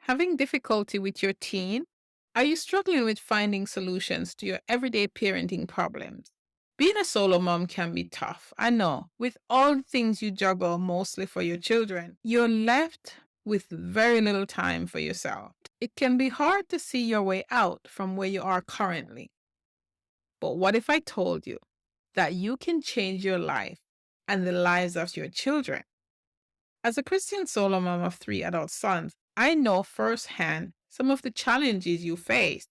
Having difficulty with your teen? Are you struggling with finding solutions to your everyday parenting problems? Being a solo mom can be tough. I know. With all the things you juggle mostly for your children, you're left with very little time for yourself. It can be hard to see your way out from where you are currently. But what if I told you that you can change your life and the lives of your children? As a Christian solo mom of three adult sons, I know firsthand some of the challenges you face.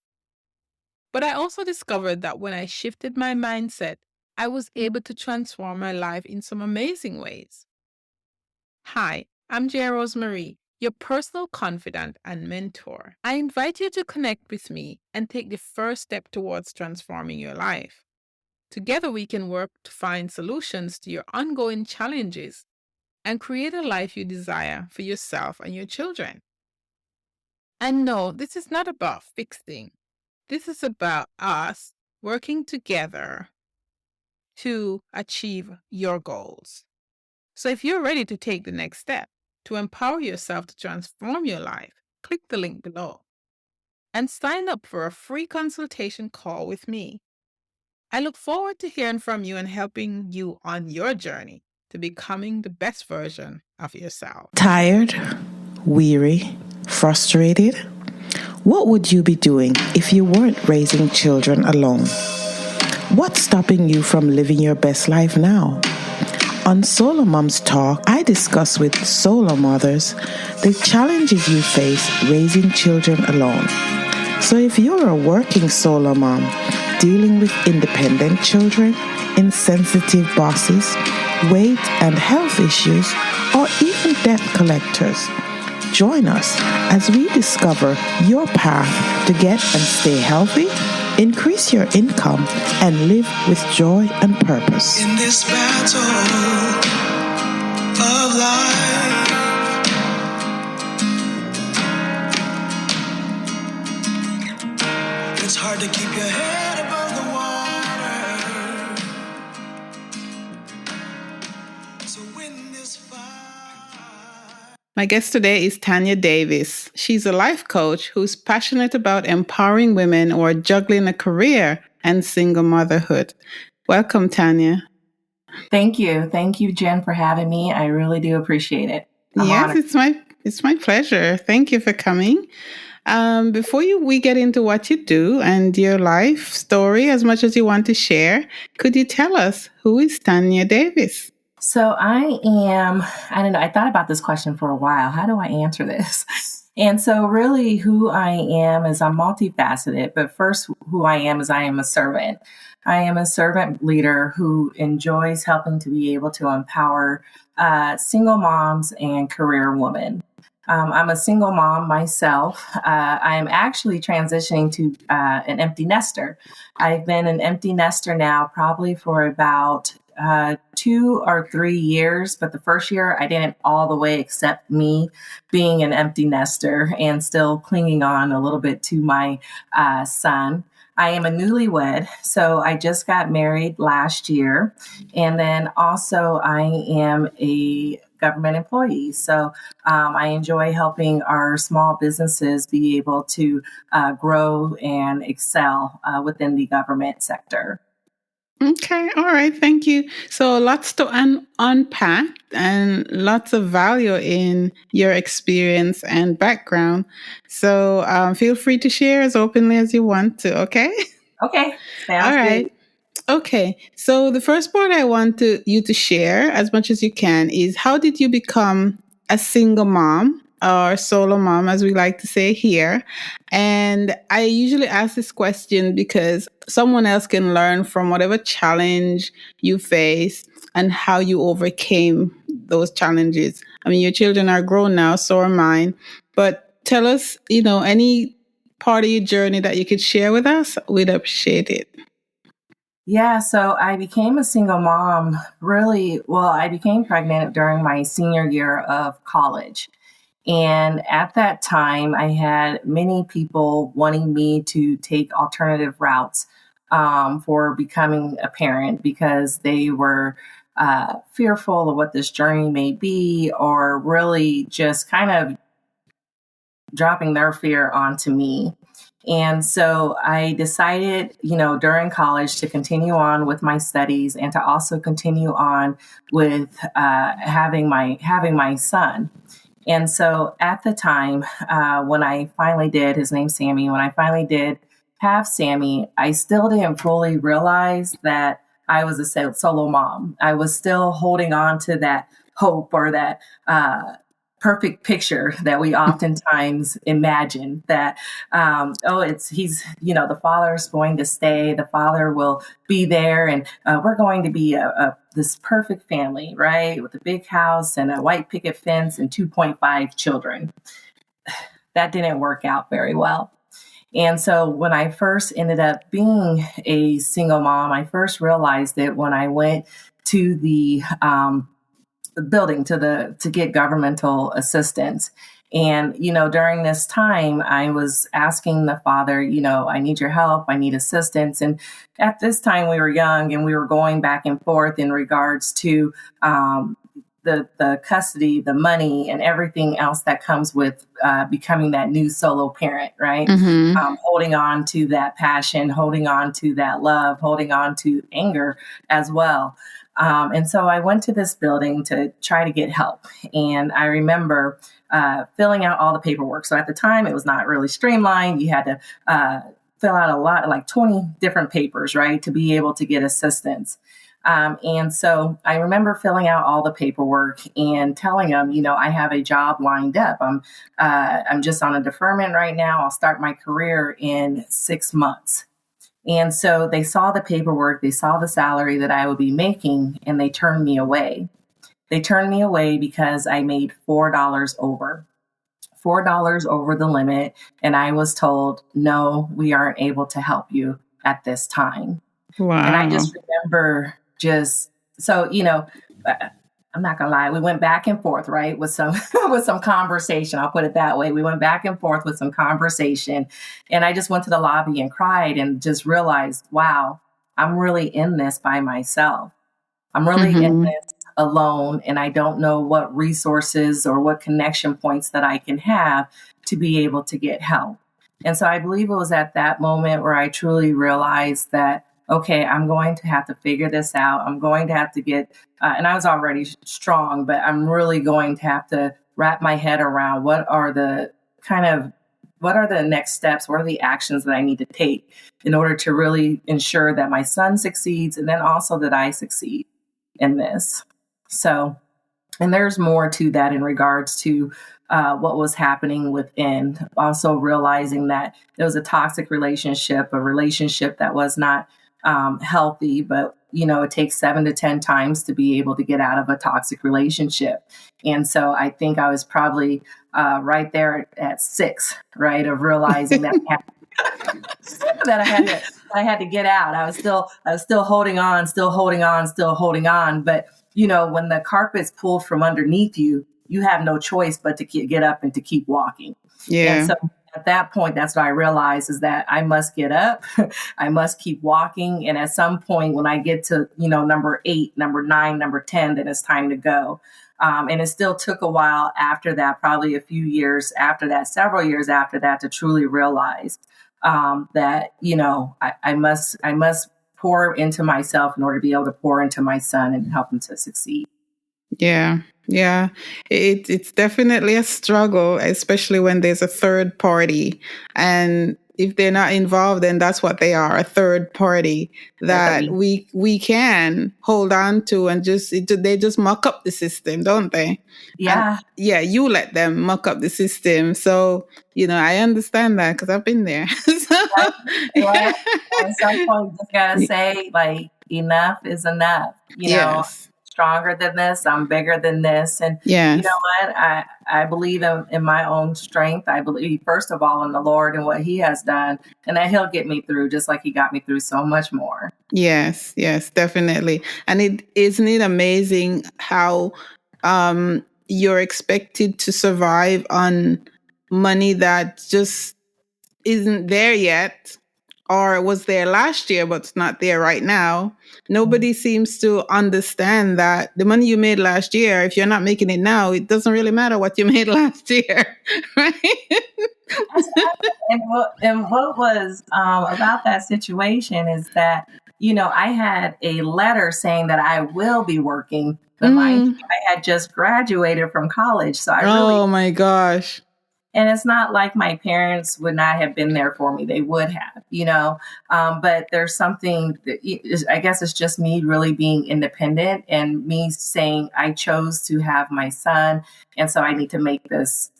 But I also discovered that when I shifted my mindset, I was able to transform my life in some amazing ways. Hi, I'm Rosemarie, your personal confidant and mentor. I invite you to connect with me and take the first step towards transforming your life. Together, we can work to find solutions to your ongoing challenges and create a life you desire for yourself and your children. And no, this is not about fixing. This is about us working together to achieve your goals. So if you're ready to take the next step to empower yourself to transform your life, click the link below and sign up for a free consultation call with me. I look forward to hearing from you and helping you on your journey to becoming the best version of yourself. Tired, weary, frustrated? What would you be doing if you weren't raising children alone? What's stopping you from living your best life now? On SoloMoms Talk, I discuss with solo mothers the challenges you face raising children alone. So if you're a working solo mom dealing with independent children, insensitive bosses, weight and health issues, or even debt collectors, join us as we discover your path to get and stay healthy, increase your income, and live with joy and purpose. In this battle of life, it's hard to keep your head above the water. So win this fight. My guest today is Tanya Davis. She's a life coach who's passionate about empowering women who are juggling a career and single motherhood. Welcome, Tanya. Thank you. Thank you, Jen, for having me. I really do appreciate it. I'm Yes, honored. it's my pleasure. Thank you for coming. Before we get into what you do and your life story, as much as you want to share, could you tell us who is Tanya Davis? So I don't know, I thought about this question for a while. How do I answer this? And so really who I am is I'm multifaceted, but first who I am is I am a servant. I am a servant leader who enjoys helping to be able to empower single moms and career women. I'm a single mom myself. I am actually transitioning to an empty nester. I've been an empty nester now probably for about 2 or 3 years, but the first year I didn't all the way accept me being an empty nester and still clinging on a little bit to my son. I am a newlywed, so I just got married last year. And then also I am a government employee. So I enjoy helping our small businesses be able to grow and excel within the government sector. Okay, all right, thank you. So lots to unpack and lots of value in your experience and background. So feel free to share as openly as you want to, okay? Okay, All sounds right. good. Okay, you the first part I want you to share as much as you can is how did you become a single mom or solo mom, as we like to say here? And I usually ask this question because someone else can learn from whatever challenge you face and how you overcame those challenges. I mean, your children are grown now, so are mine. But tell us, any part of your journey that you could share with us, we'd appreciate it. Yeah, so I became a single mom I became pregnant during my senior year of college. And at that time, I had many people wanting me to take alternative routes for becoming a parent because they were fearful of what this journey may be, or really just kind of dropping their fear onto me. And so I decided, during college to continue on with my studies and to also continue on with having my son. And so at the time, when I finally did, his name's Sammy, when I finally did have Sammy, I still didn't fully realize that I was a solo mom. I was still holding on to that hope or that perfect picture that we oftentimes imagine that, the father's going to stay, the father will be there, and we're going to be this perfect family, right? With a big house and a white picket fence and 2.5 children. That didn't work out very well. And so when I first ended up being a single mom, I first realized it when I went to the building to get governmental assistance. And, during this time, I was asking the father, I need your help. I need assistance. And at this time, we were young and we were going back and forth in regards to the custody, the money, and everything else that comes with becoming that new solo parent, right? Holding on to that passion, holding on to that love, holding on to anger as well. And so I went to this building to try to get help. And I remember filling out all the paperwork. So at the time, it was not really streamlined. You had to fill out a lot, like 20 different papers, right, to be able to get assistance. And so I remember filling out all the paperwork and telling them, I have a job lined up. I'm just on a deferment right now. I'll start my career in 6 months. And so they saw the paperwork, they saw the salary that I would be making, and they turned me away. They turned me away because I made $4 over. $4 over the limit. And I was told, no, we aren't able to help you at this time. Wow. And I just remember I'm not gonna lie, we went back and forth, right, with some with some conversation. I'll put it that way. We went back and forth with some conversation, and I just went to the lobby and cried and just realized, wow, I'm really in this by myself. I'm really in this alone, and I don't know what resources or what connection points that I can have to be able to get help. And so I believe it was at that moment where I truly realized that, okay, I'm going to have to figure this out. I'm going to have to get, and I was already strong, but I'm really going to have to wrap my head around what are the next steps? What are the actions that I need to take in order to really ensure that my son succeeds and then also that I succeed in this? So, and there's more to that in regards to what was happening within. Also realizing that it was a toxic relationship, a relationship that was not healthy, but it takes 7 to 10 times to be able to get out of a toxic relationship. And so I think I was probably right there at 6, right, of realizing that I had to get out. I was still holding on. But when the carpet's pulled from underneath you, you have no choice but to get up and to keep walking. Yeah. And so at that point, that's what I realized, is that I must get up. I must keep walking. And at some point, when I get to, number 8, number 9, number 10, then it's time to go. And it still took a while after that, probably a few years after that, several years after that, to truly realize that, I must pour into myself in order to be able to pour into my son and help him to succeed. Yeah. Yeah. It's definitely a struggle, especially when there's a third party. And if they're not involved, then that's what they are, a third party that we can hold on to, and they just muck up the system, don't they? Yeah. And you let them muck up the system. So, I understand that because I've been there. Right. At some point, you just gotta say, like, enough is enough. Yes. Stronger than this, I'm bigger than this. And yes. You know what? I believe in my own strength. I believe, first of all, in the Lord and what He has done, and that He'll get me through just like He got me through so much more. Yes, definitely. And isn't it amazing how you're expected to survive on money that just isn't there yet, or was there last year but's not there right now, nobody seems to understand that the money you made last year, if you're not making it now, it doesn't really matter what you made last year, right? And what was about that situation is that, I had a letter saying that I will be working, but mind you, I had just graduated from college. So Oh my gosh. and it's not like my parents would not have been there for me. They would have, but there's something that I guess it's just me really being independent and me saying I chose to have my son. And so I need to make this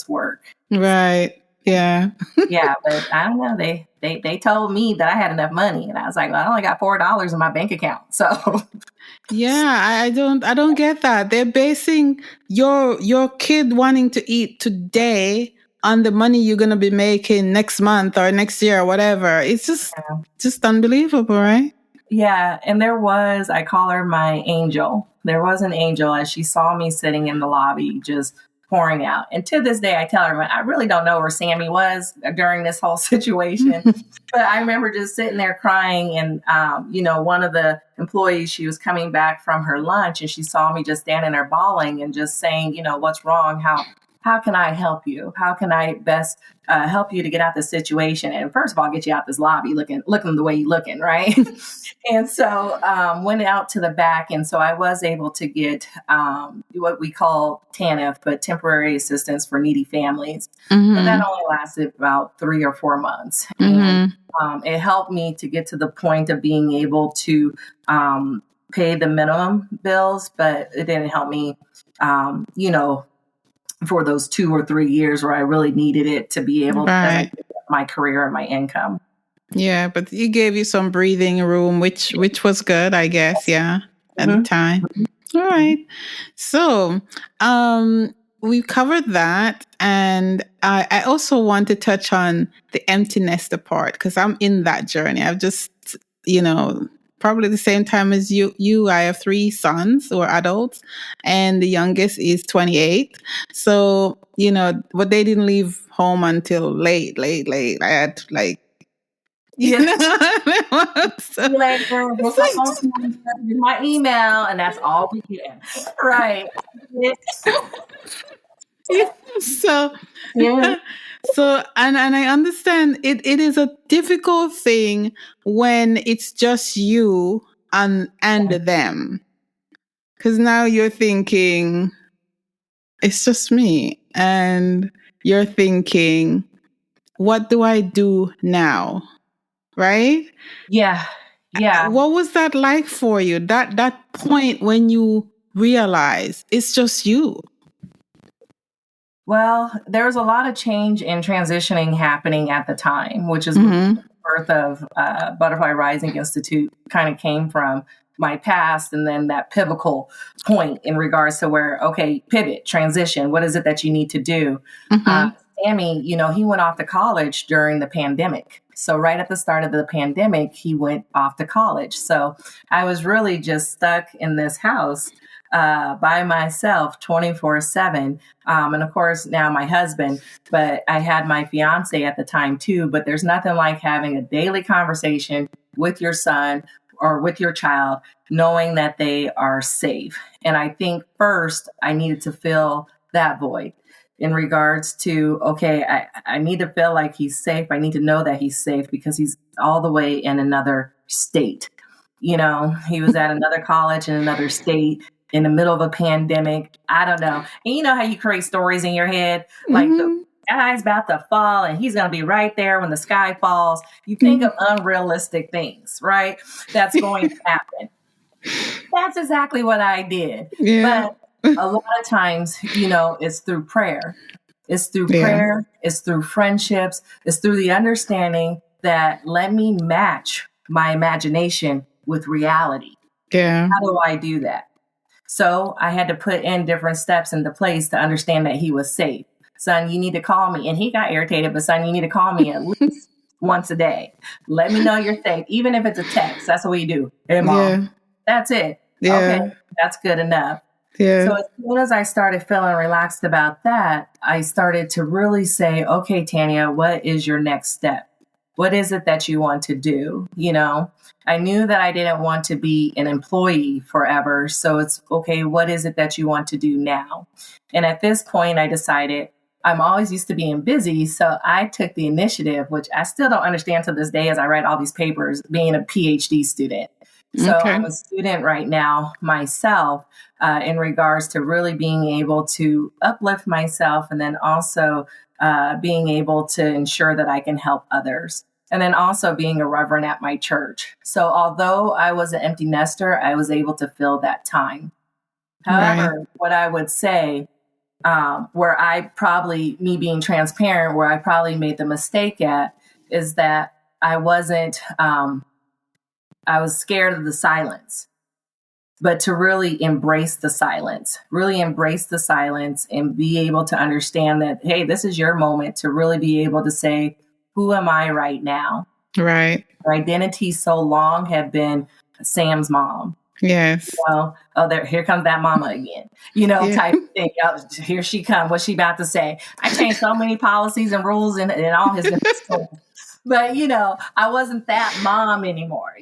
work. Right. Yeah. Yeah. But I don't know. They told me that I had enough money and I was like, well, I only got $4 in my bank account. So yeah, I don't get that. They're basing your kid wanting to eat today on the money you're gonna be making next month or next year or whatever. It's just unbelievable, right? yeah. And I call her my angel. There was an angel as she saw me sitting in the lobby, just pouring out. And to this day, I tell her, I really don't know where Sammy was during this whole situation. But I remember just sitting there crying. And, one of the employees, she was coming back from her lunch and she saw me just standing there bawling and just saying, what's wrong? How can I help you? How can I best help you to get out this situation? And first of all, get you out this lobby looking the way you're looking, right? And so went out to the back. And so I was able to get what we call TANF, but temporary assistance for needy families. Mm-hmm. And that only lasted about 3 or 4 months. And it helped me to get to the point of being able to pay the minimum bills, but it didn't help me, for those 2 or 3 years where I really needed it to be able to my career and my income. Yeah, but it gave you some breathing room, which was good, I guess. Yeah, at the time. All right. So, we covered that, and I also want to touch on the empty nester part because I'm in that journey. I've just, probably the same time as you. I have 3 sons who are adults, and the youngest is 28. So, but they didn't leave home until late. I had so, my email, and that's all we get. Right. So, so, and I understand it is a difficult thing when it's just you and them. Because now you're thinking, it's just me. And you're thinking, what do I do now? Right? Yeah. Yeah. What was that like for you? That point when you realize it's just you? Well, there was a lot of change and transitioning happening at the time, which is where the birth of Butterfly Rising Institute kind of came from, my past, and then that pivotal point in regards to where, okay, pivot, transition, what is it that you need to do? Sammy, he went off to college during the pandemic. So right at the start of the pandemic, he went off to college. So I was really just stuck in this house by myself 24/7. And of course, now my husband, but I had my fiance at the time too. But there's nothing like having a daily conversation with your son or with your child, knowing that they are safe. And I think first I needed to fill that void in regards to, okay, I need to feel like he's safe. I need to know that he's safe because he's all the way in another state. He was at another college in another state in the middle of a pandemic. I don't know. And you know how you create stories in your head, like the sky's about to fall and he's going to be right there when the sky falls. You think of unrealistic things, right? That's going to happen. That's exactly what I did. Yeah. But a lot of times, it's through prayer. It's through prayer. It's through friendships. It's through the understanding that let me match my imagination with reality. Yeah. How do I do that? So I had to put in different steps into place to understand that he was safe. Son, you need to call me. And he got irritated, but son, you need to call me at least once a day. Let me know you're safe. Even if it's a text, that's what we do. Hey, Mom. Yeah. That's it. Yeah. Okay. That's good enough. Yeah. So as soon as I started feeling relaxed about that, I started to really say, okay, Tanya, what is your next step? What is it that you want to do? I knew that I didn't want to be an employee forever. So it's okay. What is it that you want to do now? And at this point, I decided I'm always used to being busy. So I took the initiative, which I still don't understand to this day as I write all these papers, being a PhD student. So I'm a student right now myself in regards to really being able to uplift myself and then also being able to ensure that I can help others. And then also being a reverend at my church. So although I was an empty nester, I was able to fill that time. However, what I would say, where I probably, me being transparent, where I probably made the mistake at is that I wasn't, I was scared of the silence. But to really embrace the silence and be able to understand that, hey, this is your moment to really be able to say, who am I right now? Right. Our identity so long had been Sam's mom. Yes. Well, here comes that mama again, type of thing. Here she comes. What's she about to say? I changed so many policies and rules and all his different but, I wasn't that mom anymore,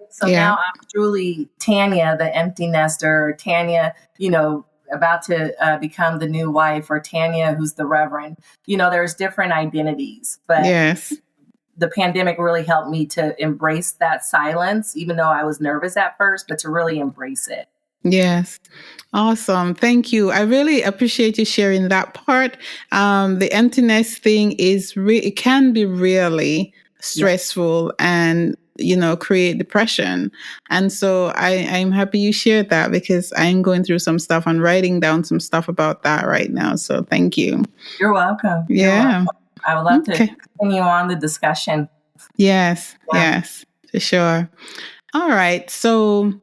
So now I'm truly Tanya, the empty nester, Tanya, about to become the new wife, or Tanya, who's the reverend. There's different identities, but the pandemic really helped me to embrace that silence, even though I was nervous at first, but to really embrace it. Yes. Awesome. Thank you. I really appreciate you sharing that part. The emptiness thing it can be really stressful and, create depression. And so I'm happy you shared that, because I'm going through some stuff and writing down some stuff about that right now. So thank you. You're welcome. Yeah. You're welcome. I would love to continue on the discussion. Yes. Yes, for sure. All right. So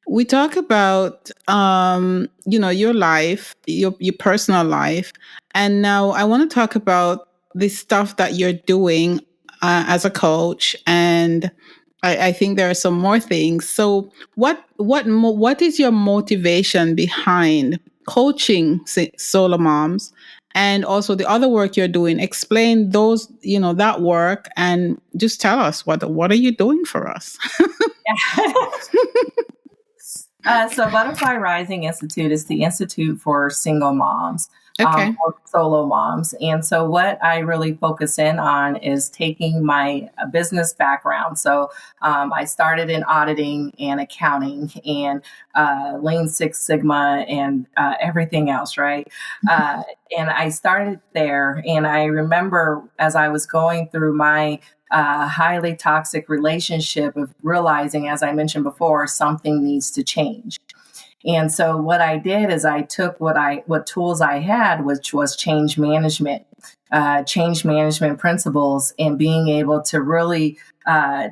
we talk about, your life, your personal life. And now I want to talk about the stuff that you're doing as a coach. And I think there are some more things. So what is your motivation behind coaching solo moms, and also the other work you're doing? Explain those, that work, and just tell us what are you doing for us? So Butterfly Rising Institute is the institute for single moms, or solo moms. And so what I really focus in on is taking my business background. So I started in auditing and accounting and Lean Six Sigma and everything else, right? And I started there. And I remember as I was going through my highly toxic relationship of realizing, as I mentioned before, something needs to change. And so what I did is I took what tools I had, which was change management principles, and being able to really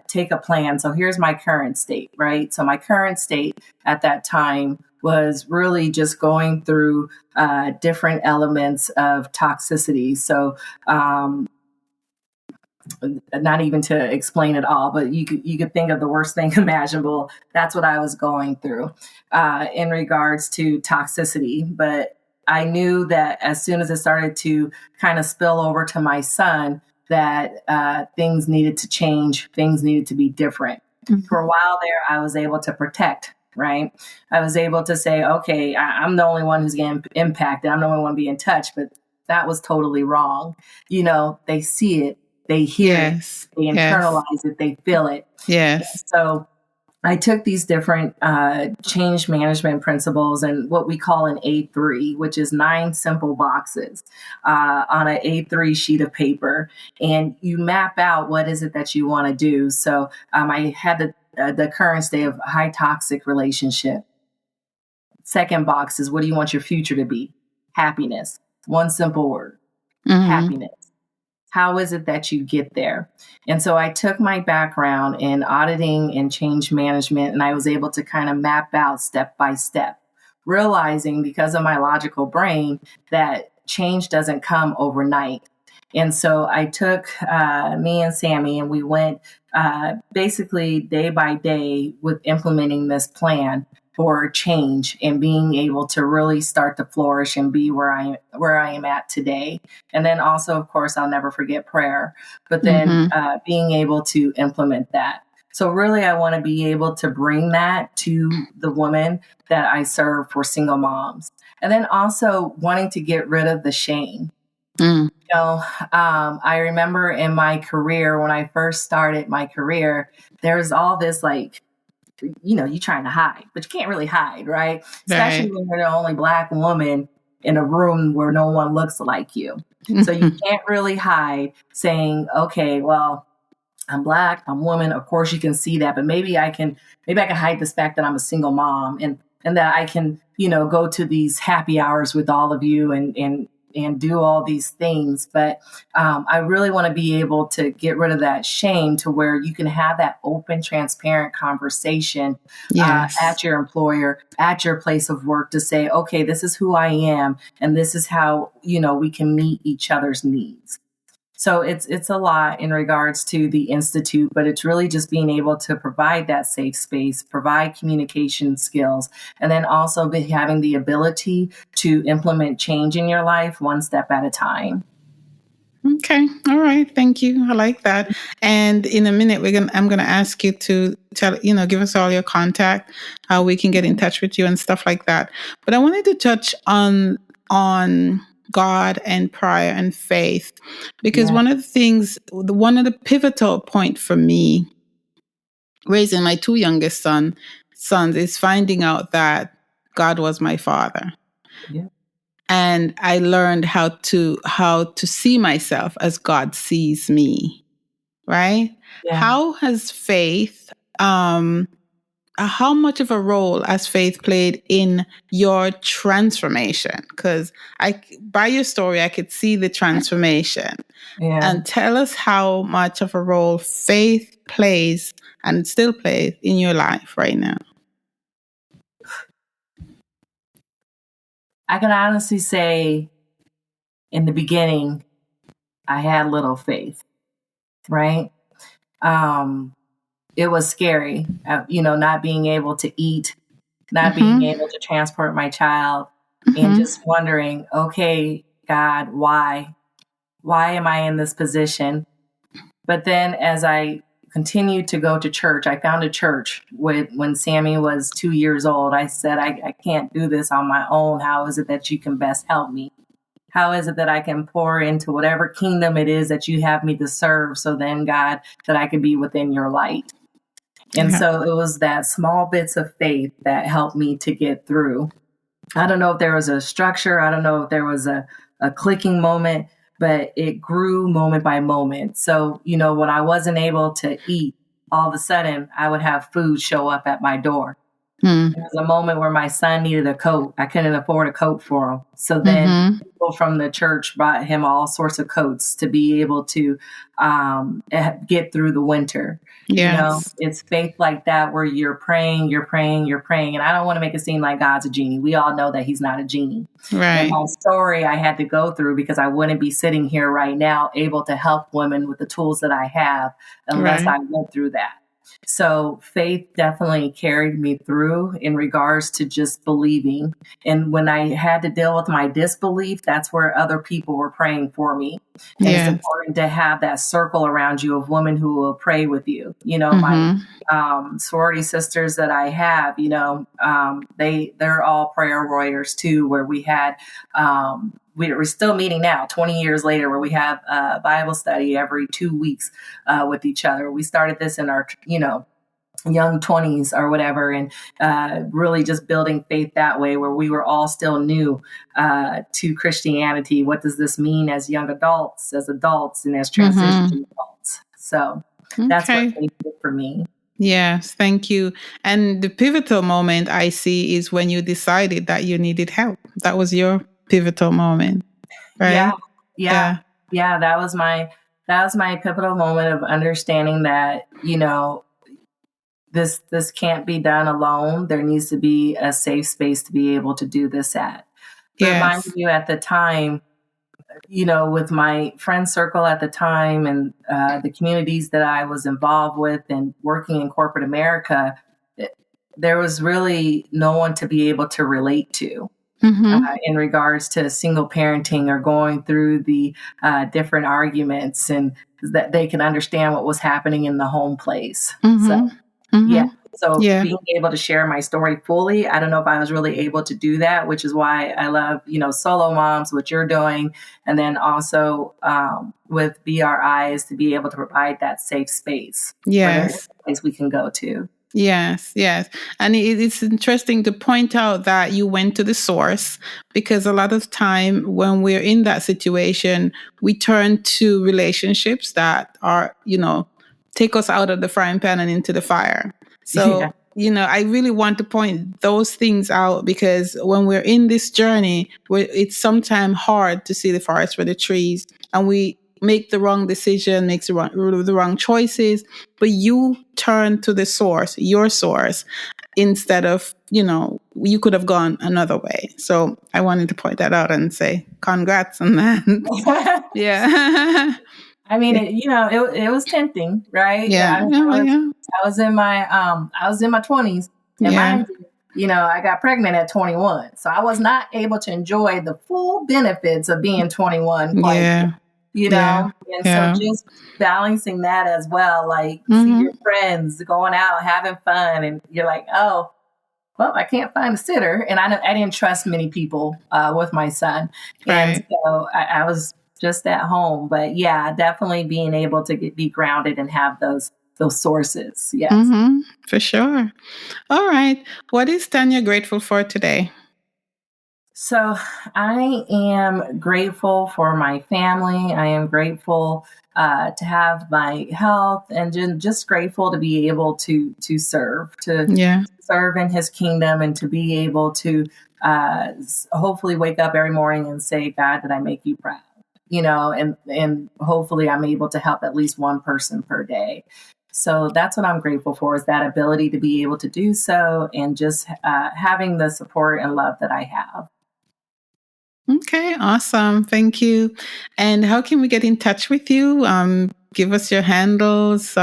take a plan. So here's my current state, right? So my current state at that time was really just going through different elements of toxicity. So not even to explain it all, but you could think of the worst thing imaginable. That's what I was going through in regards to toxicity. But I knew that as soon as it started to kind of spill over to my son, that things needed to change, things needed to be different. Mm-hmm. For a while there, I was able to protect, right? I was able to say, okay, I'm the only one who's getting impacted. I'm the only one being touched, but that was totally wrong. They see it. They hear it, they internalize it, they feel it. Yes. So I took these different change management principles and what we call an A3, which is 9 simple boxes on an A3 sheet of paper. And you map out what is it that you want to do. So I had the current state of high toxic relationship. Second box is, what do you want your future to be? Happiness. One simple word, happiness. How is it that you get there? And so I took my background in auditing and change management, and I was able to kind of map out step by step, realizing because of my logical brain that change doesn't come overnight. And so I took me and Sammy, and we went basically day by day with implementing this plan. for change and being able to really start to flourish and be where I am at today. And then also, of course, I'll never forget prayer, but then being able to implement that. So really, I want to be able to bring that to the women that I serve for single moms. And then also wanting to get rid of the shame. Mm. You know, I remember in my career, when I first started my career, there's all this like, you know, you trying to hide, but you can't really hide, right? Especially when you're the only Black woman in a room where no one looks like you. So you can't really hide saying, okay, well, I'm Black, I'm woman. Of course you can see that, but maybe I can hide this fact that I'm a single mom and that I can, you know, go to these happy hours with all of you and do all these things. But I really want to be able to get rid of that shame to where you can have that open, transparent conversation at your employer, at your place of work to say, okay, this is who I am. And this is how, you know, we can meet each other's needs. So it's a lot in regards to the Institute, but it's really just being able to provide that safe space, provide communication skills, and then also be having the ability to implement change in your life one step at a time. Okay. All right. Thank you. I like that. And in a minute, I'm gonna ask you to give us all your contact, how we can get in touch with you and stuff like that. But I wanted to touch on God and prayer and faith, because one of the pivotal point for me raising my two youngest sons is finding out that God was my father. Yeah. And I learned how to see myself as God sees me, right? Yeah. How has faith, how much of a role has faith played in your transformation? Because by your story, I could see the transformation. Yeah. And tell us how much of a role faith plays and still plays in your life right now. I can honestly say in the beginning, I had little faith, right? It was scary, not being able to eat, not being able to transport my child, and just wondering, okay, God, why? Why am I in this position? But then as I continued to go to church, I found a church when Sammy was 2 years old. I said, I can't do this on my own. How is it that you can best help me? How is it that I can pour into whatever kingdom it is that you have me to serve? So then, God, that I can be within your light. And so it was that small bits of faith that helped me to get through. I don't know if there was a structure. I don't know if there was a clicking moment, but it grew moment by moment. So, when I wasn't able to eat, all of a sudden I would have food show up at my door. There was a moment where my son needed a coat. I couldn't afford a coat for him. So then people from the church brought him all sorts of coats to be able to get through the winter. Yes. It's faith like that where you're praying. And I don't want to make it seem like God's a genie. We all know that he's not a genie. Right. And my story I had to go through because I wouldn't be sitting here right now able to help women with the tools that I have unless I went through that. So faith definitely carried me through in regards to just believing. And when I had to deal with my disbelief, that's where other people were praying for me. And it's important to have that circle around you of women who will pray with you. My sorority sisters that I have, they're all prayer warriors too, where we had, we're still meeting now, 20 years later, where we have a Bible study every 2 weeks with each other. We started this in our, young 20s or whatever, and really just building faith that way, where we were all still new to Christianity. What does this mean as young adults, as adults, and as transitioning adults? So that's what faith did for me. Yes, thank you. And the pivotal moment I see is when you decided that you needed help. That was your pivotal moment, right? Yeah. That was my pivotal moment of understanding that, this can't be done alone. There needs to be a safe space to be able to do this at. But mind you, at the time, with my friend circle at the time and the communities that I was involved with and working in corporate America, there was really no one to be able to relate to. In regards to single parenting or going through the different arguments, and that they can understand what was happening in the home place. So, yeah. So Yeah. being able to share my story fully, I don't know if I was really able to do that, which is why I love, SoloMoms, what you're doing. And then also with BRI is to be able to provide that safe space. Yes. Where there's a place we can go to. Yes, yes. And it's interesting to point out that you went to the source, because a lot of time when we're in that situation, we turn to relationships that are, take us out of the frying pan and into the fire. So, I really want to point those things out, because when we're in this journey, it's sometimes hard to see the forest for the trees, and we make the wrong decision, makes the wrong choices, but you turn to the source, your source, instead of, you could have gone another way. So I wanted to point that out and say, congrats on that. Yeah. I mean, it was tempting, right? Yeah. I was in my 20s, and mind you, I got pregnant at 21, so I was not able to enjoy the full benefits of being 21. So just balancing that as well, like see your friends going out having fun, and you're like, oh, well, I can't find a sitter, and I didn't trust many people with my son, and so I was just at home. But yeah, definitely being able to be grounded and have those sources. Yes, for sure. All right, what is Tanya grateful for today? So I am grateful for my family. I am grateful to have my health, and just grateful to be able to serve, serve in His kingdom, and to be able to hopefully wake up every morning and say, God, did I make you proud? And hopefully I'm able to help at least one person per day. So that's what I'm grateful for, is that ability to be able to do so, and just having the support and love that I have. Okay, awesome. Thank you. And how can we get in touch with you? Give us your handles,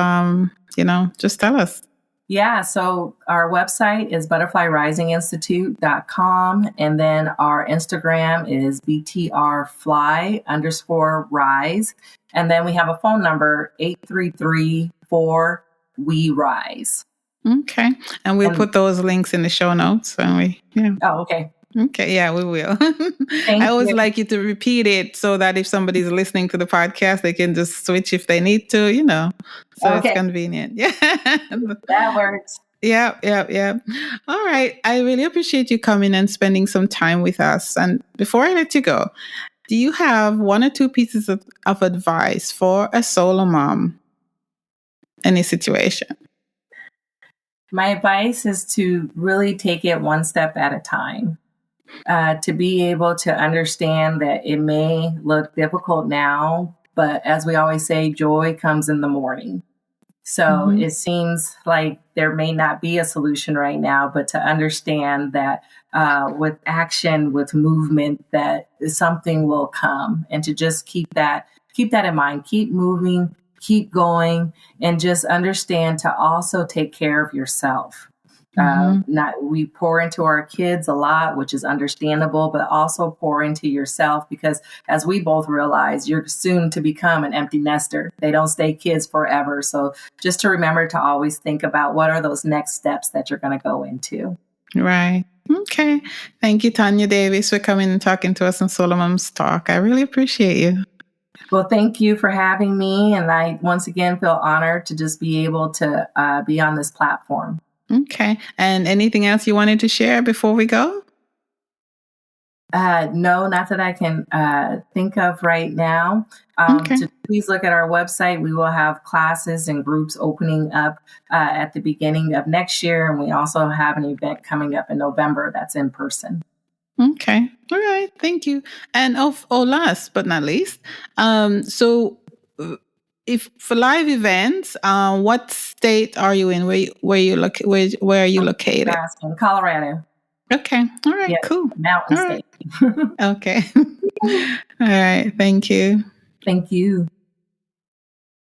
just tell us. Yeah, so our website is butterflyrisinginstitute.com. And then our Instagram is BTRFly_rise. And then we have a phone number, 833-4-WE-RISE. Okay. And we'll put those links in the show notes. Oh, okay. Okay, yeah, we will. I always like you to repeat it, so that if somebody's listening to the podcast, they can just switch if they need to, so it's convenient. Yeah. That works. Yeah. All right. I really appreciate you coming and spending some time with us. And before I let you go, do you have one or two pieces of advice for a solo mom in a situation? My advice is to really take it one step at a time. To be able to understand that it may look difficult now, but as we always say, joy comes in the morning. So it seems like there may not be a solution right now, but to understand that with action, with movement, that something will come, and to just keep that in mind, keep moving, keep going, and just understand to also take care of yourself. We pour into our kids a lot, which is understandable, but also pour into yourself, because as we both realize, you're soon to become an empty nester. They don't stay kids forever. So just to remember to always think about what are those next steps that you're going to go into. Right. Okay. Thank you, Tanya Davis, for coming and talking to us on SoloMoms Talk. I really appreciate you. Well, thank you for having me. And I once again feel honored to just be able to be on this platform. Okay. And anything else you wanted to share before we go? No, not that I can think of right now. Please look at our website. We will have classes and groups opening up at the beginning of next year. And we also have an event coming up in November that's in person. Okay. All right. Thank you. And last but not least, if for live events, what state are you in? Where are you located? In Colorado. Okay. All right. Yes, cool. Mountain All state. Right. Okay. All right. Thank you. Thank you.